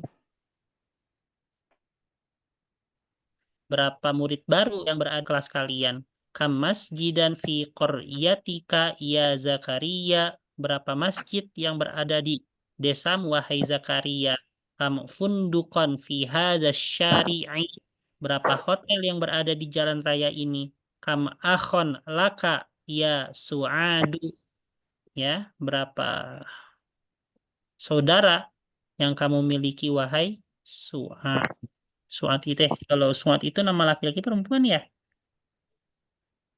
berapa murid baru yang berada di kelas kalian. Kam masjidan fi qaryatika ya Zakaria, berapa masjid yang berada di desamu wahai Zakaria. Kam fundukan fi hadza syari'i, berapa hotel yang berada di jalan raya ini. Kam akhon laka ya Su'adu, ya berapa saudara yang kamu miliki wahai Su'ad. Suat itu kalau Suat itu nama laki-laki perempuan ya?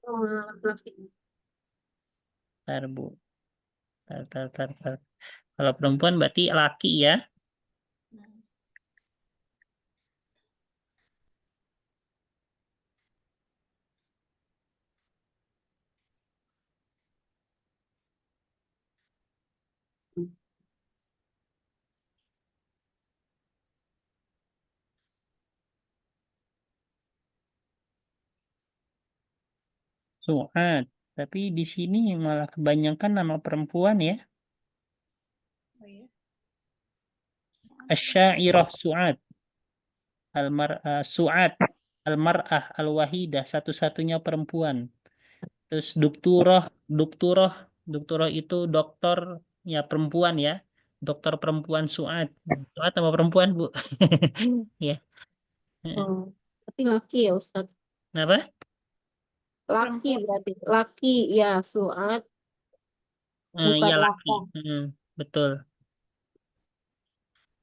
Laki-laki. Tar, Bu. Tar. Kalau perempuan berarti laki ya? Suat. Tapi di sini malah kebanyakan nama perempuan ya. Oh iya. Asyairah Suat. Suat. Almar'ah al-wahidah. Satu-satunya perempuan. Terus Dokturoh itu dokter ya perempuan ya. Dokter perempuan Suat. Suat sama perempuan, Bu. Ya. Berarti laki ya Ustaz? Kenapa? Laki berarti. Laki ya Suat. Bukan Iya laki. laka. Betul.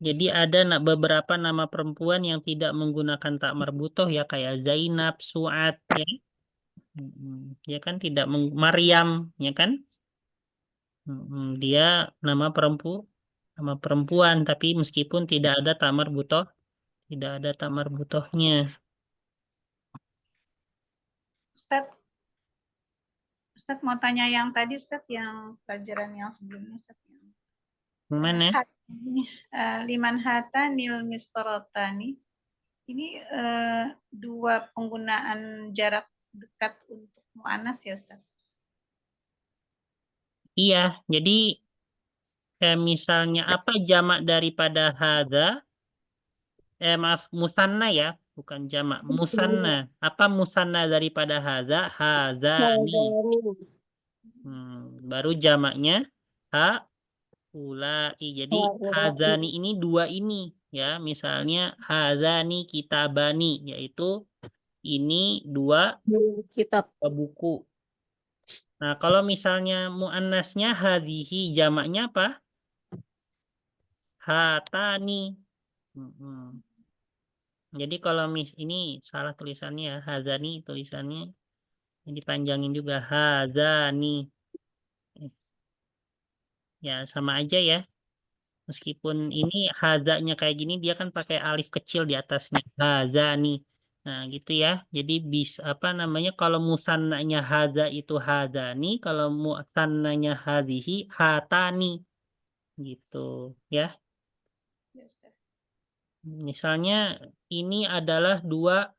Jadi ada beberapa nama perempuan yang tidak menggunakan tak marbutoh ya kayak Zainab, Suat ya. Dia kan tidak Maryam ya kan? Dia nama perempuan tapi meskipun tidak ada tak marbutoh, tidak ada tak marbutohnya. Ustaz mau tanya yang tadi Ustaz, yang pelajaran yang sebelumnya Ustaz. Mana? Liman hatanil mistorotani. Ini dua penggunaan jarak dekat untuk mu'anas ya Ustaz? Iya, jadi misalnya apa jamak daripada hadza? Maaf, musanna ya, bukan jamak. Musanna. Apa musanna daripada hadza? Hadzani. Baru jamaknya haulai. Jadi hadzani ini dua ini ya. Misalnya hadzani kitabani, yaitu ini dua Kitab. buku. Nah, kalau misalnya muannasnya hadhihi, jamaknya apa? Hatani. Jadi kalau ini salah tulisannya, hazani tulisannya dipanjangin juga, hazani. Ya sama aja ya. Meskipun ini hazanya kayak gini, dia kan pakai alif kecil di atasnya, hazani. Nah gitu ya. Jadi bisa apa namanya, kalau musannanya haza itu hazani, kalau musannanya hadhihi hatani. Gitu ya. Ya, Ustaz. Misalnya ini adalah dua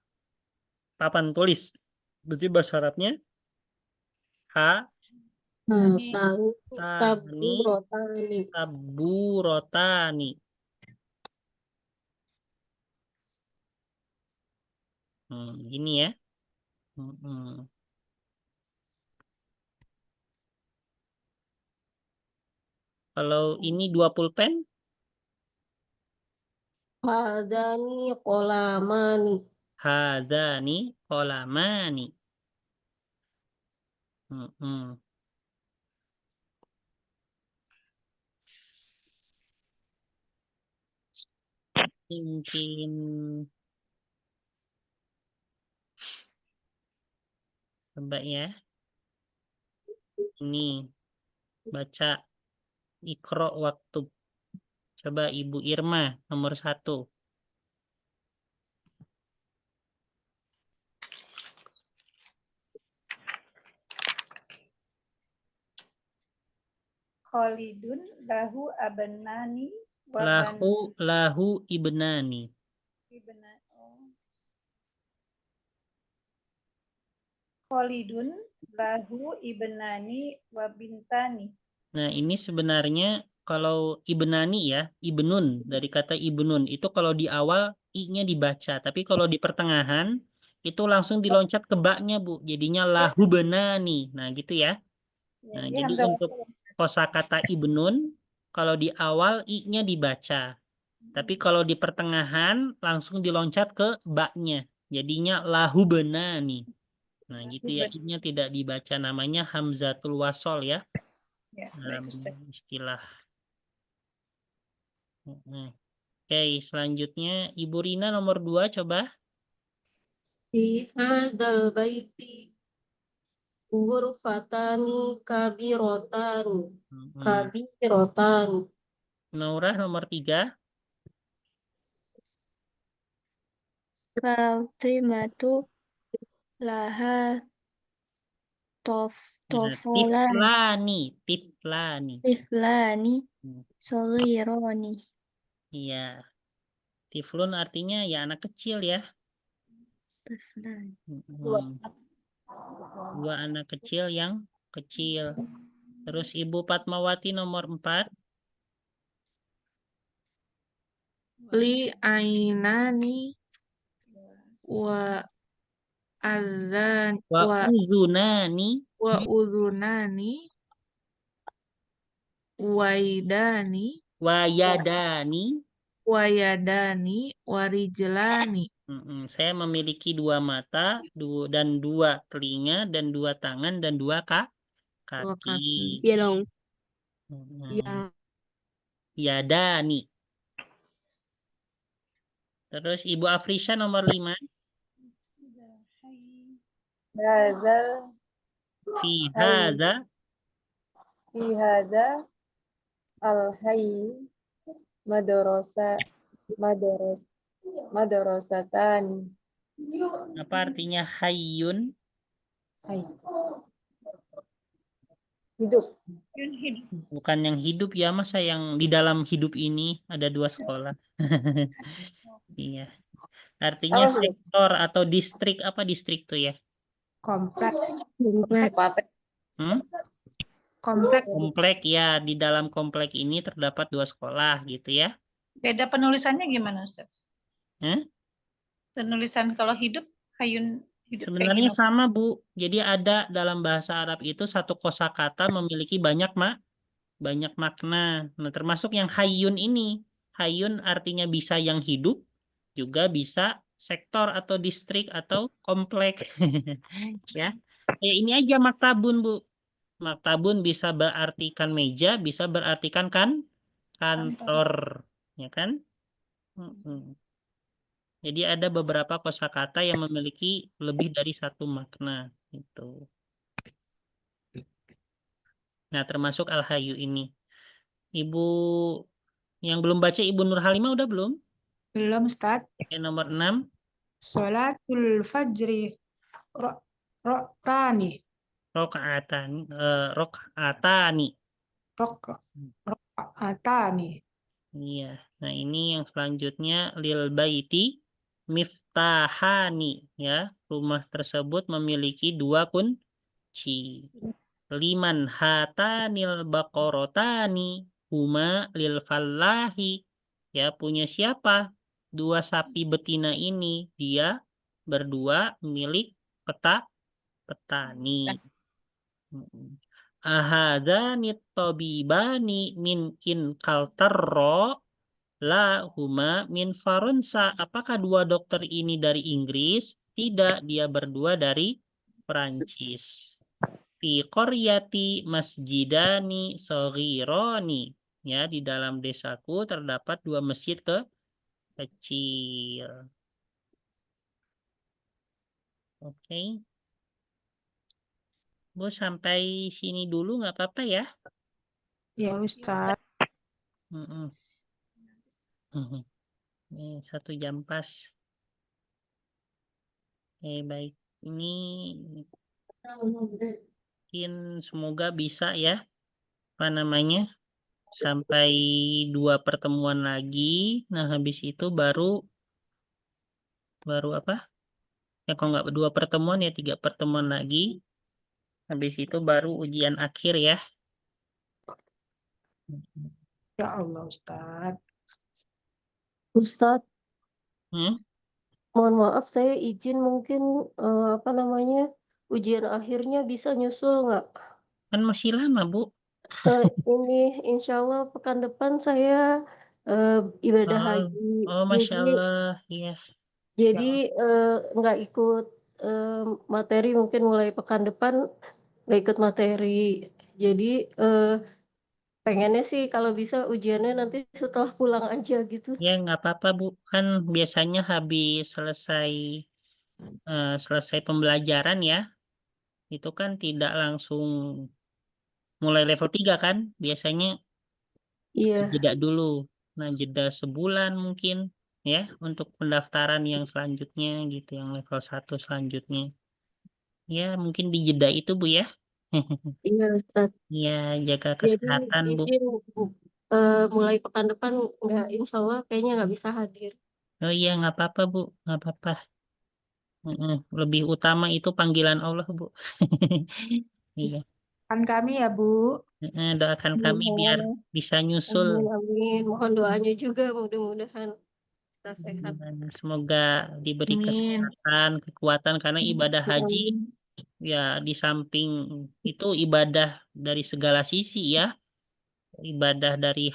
papan tulis. Berarti bahasa Arabnya ha Tani. tani Saburotani. taburotani. Gini ya. Kalau ini dua pulpen, Hadani kolamani. hazani kolamani. Mungkin coba ya. Ini baca Iqra waktu. Coba Ibu Irma nomor 1. Khalidun lahu abanani wa Lahu ibnani. Khalidun lahu ibnani wa bintani. Nah, ini sebenarnya kalau ibnani ya, ibnun dari kata ibnun itu kalau di awal i-nya dibaca, tapi kalau di pertengahan itu langsung diloncat ke ba-nya, Bu. Jadinya lahu benani. Nah, gitu ya. Nah, Ini jadi hamzah untuk kosakata ibnun kalau di awal i-nya dibaca. Tapi kalau di pertengahan langsung diloncat ke ba-nya. Jadinya lahu benani. Nah, gitu ya. I-nya tidak dibaca, namanya hamzatul wasol ya. Ya, Dalam baik, Ustaz. istilah. Oke, selanjutnya Ibu Rina nomor 2 coba. Di hadal baiti ghurfatani kabirotani. Kabirotani. Naurah nomor 3. Fatimatu laha Tiflani. tiflani soghironi. Iya. Tiflun artinya ya anak kecil ya. Dua anak kecil yang kecil. Terus Ibu Fatmawati nomor 4. Li ainani wa azan Wa uzunani. wa udhunani waidani Wayadani. wayadani warijlani. Saya memiliki 2 mata dan 2 telinga dan 2 tangan dan 2 kaki. Iya dong. Yadani. Terus Ibu Afrisha nomor 5. Fi hadza al-hayy madrasatan. apa artinya hayyun? Hidup. Bukan yang hidup ya, masa yang di dalam hidup ini ada 2 sekolah. Iya. Artinya sektor atau distrik, apa distrik tuh ya? Komplek. Komplek ya, di dalam komplek ini terdapat 2 sekolah gitu ya. Beda penulisannya gimana, Ustaz? Penulisan kalau hidup, hayun hidup Sebenarnya kayak sama, Bu. Jadi ada dalam bahasa Arab itu satu kosakata memiliki banyak makna. Nah, termasuk yang hayyun ini. Hayyun artinya bisa yang hidup, juga bisa sektor atau distrik atau komplek. Ya. Kayak ini aja maktabun, Bu. Maktabun bisa berartikan meja, bisa berartikan kantor, ya kan? Jadi ada beberapa kosakata yang memiliki lebih dari satu makna itu. Nah, termasuk al-hayyu ini. Ibu yang belum baca Ibu Nur Halimah udah belum? Belum, Ustaz. Oke, nomor 6. Sholatul fajri roktani. Rok'atani. Roktani. Iya. Nah, ini yang selanjutnya lil baiti miftahani, ya. Rumah tersebut memiliki 2 kunci. Liman hatanil baqarotani huma lil fallahi. Ya, punya siapa? 2 sapi betina ini, dia berdua milik petani. Ahadani tabibani min inkalterro la huma min Faransa. Apakah 2 dokter ini dari Inggris? Tidak, dia berdua dari Perancis. Fi qaryati masjidani saghirani. Ya, di dalam desaku terdapat 2 masjid kecil. Oke. Bu, sampai sini dulu nggak apa-apa ya? Ya, Ustaz. Ini 1 jam pas. Oke, baik. Ini mungkin semoga bisa ya. Apa namanya? Sampai 2 pertemuan lagi. Nah, habis itu baru apa? Ya, kalau nggak 2 pertemuan ya 3 pertemuan lagi. Habis itu baru ujian akhir ya. Ya Allah, Ustaz. Ustadz, Hmm? mohon maaf saya izin mungkin ujian akhirnya bisa nyusul nggak? Kan masih lama, Bu. Ini insya Allah pekan depan saya ibadah Oh, haji. Masya Allah. Iya. Jadi nggak ikut materi mungkin mulai pekan depan nggak ikut materi. Jadi pengennya sih kalau bisa ujiannya nanti setelah pulang aja gitu. Ya, nggak apa-apa, Bu. Kan biasanya habis selesai pembelajaran ya, itu kan tidak langsung mulai level 3 kan. Biasanya Iya, jeda dulu. Nah, jeda sebulan mungkin ya untuk pendaftaran yang selanjutnya gitu, yang level 1 selanjutnya. Ya, mungkin di jeda itu, Bu ya. iya Ustaz. Ya, jaga Jadi kesehatan, Bu. izin mulai pekan depan nggak, insya Allah kayaknya nggak bisa hadir. Oh iya, nggak apa-apa, Bu. Nggak apa-apa. Lebih utama itu panggilan Allah, Bu. Iya. Kan kami ya, Bu. Doakan kami biar bisa nyusul. Amin, amin. Mohon doanya juga mudah-mudahan kita sehat. Semoga diberi Amin. kesehatan, kekuatan, karena ibadah haji Amin. ya di samping itu ibadah dari segala sisi ya. Ibadah dari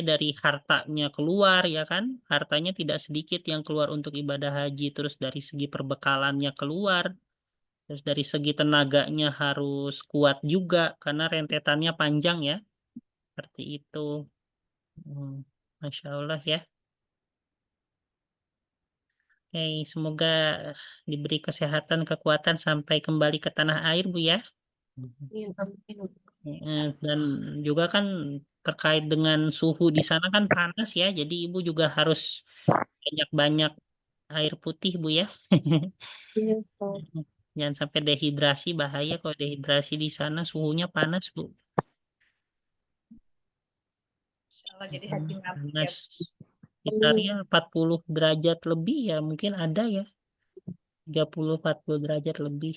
dari hartanya keluar ya kan. Hartanya tidak sedikit yang keluar untuk ibadah haji, terus dari segi perbekalannya keluar. Terus dari segi tenaganya harus kuat juga karena rentetannya panjang ya. Seperti itu. Masya Allah ya. Oke, semoga diberi kesehatan, kekuatan sampai kembali ke tanah air, Bu ya. Amin, amin. Dan juga kan terkait dengan suhu di sana kan panas ya, jadi Ibu juga harus banyak-banyak air putih, Bu ya. Iya, Pak. Jangan sampai dehidrasi, bahaya kalau dehidrasi di sana suhunya panas, Bu. Insyaallah jadi haji mabuk ya. Panas. Sekitarnya 40 derajat lebih ya, mungkin ada ya. 30-40 derajat lebih.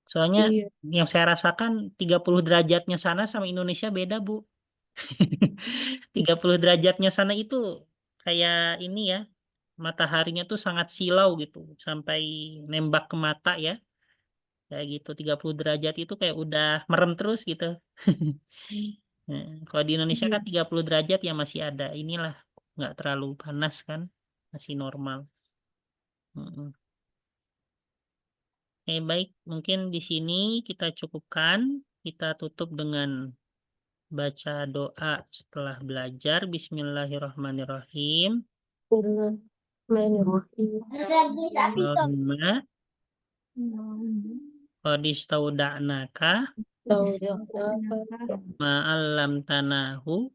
Soalnya Iya. yang saya rasakan 30 derajatnya sana sama Indonesia beda, Bu. 30 derajatnya sana itu kayak ini ya, mataharinya tuh sangat silau gitu, sampai nembak ke mata ya. Kayak gitu, 30 derajat itu kayak udah merem terus gitu. Nah, kalau di Indonesia kan 30 derajat ya masih ada inilah, nggak terlalu panas kan, masih normal. Mm-mm. Oke, baik. Mungkin di sini kita cukupkan. Kita tutup dengan baca doa setelah belajar. Bismillahirrahmanirrahim. Bismillahirrahmanirrahim. Allahumma qad istauda'naka ma'allamtanahu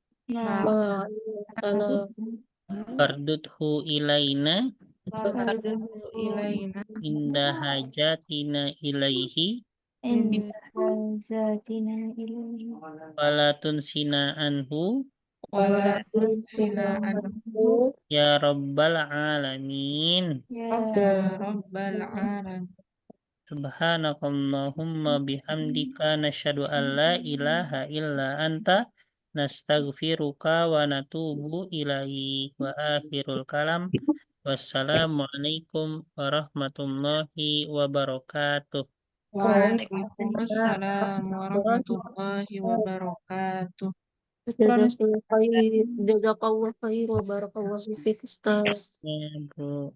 fardudhu ilaina ilaina inda hajatina ilaihi wala tunsina anhu wala tunsina anhu ya rabbal alamin. ya rabbal alamin. Subhanakallahumma bihamdika nasyhadu an la ilaha illa anta nastaghfiruka wa natubu ilaik. Wa akhirul kalam. Wassalamualaikum warahmatullahi wabarakatuh. Waalaikumsalam warahmatullahi wabarakatuh. Jazakallahu khair wa barakallahu fiik, Ustaz. Ya, Bu.